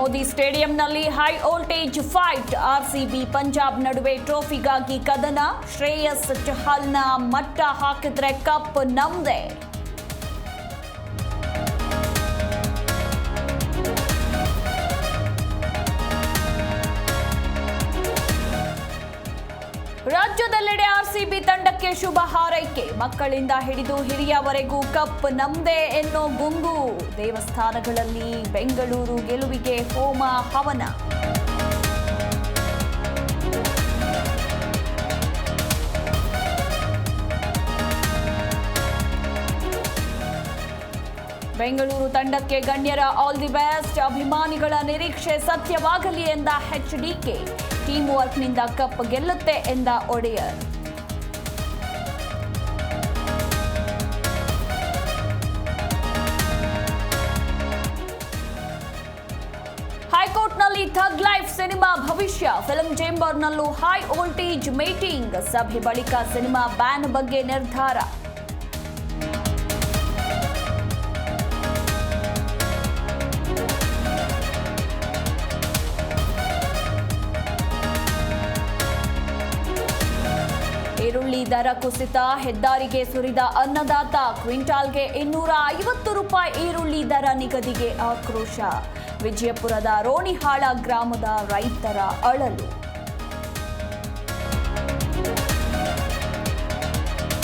ಮೋದಿ ಸ್ಟೇಡಿಯಂನಲ್ಲಿ high voltage fight. RCB Punjab ನಡುವೆ ಟ್ರೋಫಿಗಾಗಿ ಕದನ. ಶ್ರೇಯಸ್ ಚಹಲ್ನ ಮಟ್ಟ ಹಾಕಿದ್ರೆ ಕಪ್ ನಮ್ದೇ. ರಾಜ್ಯದೆಲ್ಲೆಡೆ ಆರ್ಸಿಬಿ ತಂಡಕ್ಕೆ ಶುಭ ಹಾರೈಕೆ. ಮಕ್ಕಳಿಂದ ಹಿಡಿದು ಹಿರಿಯವರೆಗೂ ಕಪ್ ನಮ್ದೇ ಎನ್ನೋ ಗುಂಗು. ದೇವಸ್ಥಾನಗಳಲ್ಲಿ ಬೆಂಗಳೂರು ಗೆಲುವಿಗೆ ಹೋಮ ಹವನ. ಬೆಂಗಳೂರು ತಂಡಕ್ಕೆ ಗಣ್ಯರ ಆಲ್ ದಿ ಬೆಸ್ಟ್. ಅಭಿಮಾನಿಗಳ ನಿರೀಕ್ಷೆ ಸತ್ಯವಾಗಲಿ ಎಂದ ಎಚ್ಡಿಕೆ. ಟೀಮ್ ವರ್ಕ್ನಿಂದ ಕಪ್ ಗೆಲ್ಲುತ್ತೆ ಎಂದ ಒಡೆಯರ್. ಹೈಕೋರ್ಟ್ನಲ್ಲಿ ಥಗ್ ಲೈಫ್ ಸಿನಿಮಾ ಭವಿಷ್ಯ. ಫಿಲ್ಮ್ ಚೇಂಬರ್ನಲ್ಲೂ ಹೈ ವೋಲ್ಟೇಜ್ ಮೀಟಿಂಗ್. ಸಭೆ ಬಳಿಕ ಸಿನಿಮಾ ಬ್ಯಾನ್ ಬಗ್ಗೆ ನಿರ್ಧಾರ. ಈರುಳ್ಳಿ ದರ ಕುಸಿತ. ಹೆದ್ದಾರಿಗೆ ಸುರಿದ ಅನ್ನದಾತ. ಕ್ವಿಂಟಾಲ್ಗೆ 250 ರೂಪಾಯಿ ಈರುಳ್ಳಿ ದರ ನಿಗದಿಗೆ ಆಕ್ರೋಶ. ವಿಜಯಪುರದ ರೋಣಿಹಾಳ ಗ್ರಾಮದ ರೈತರ ಅಳಲು.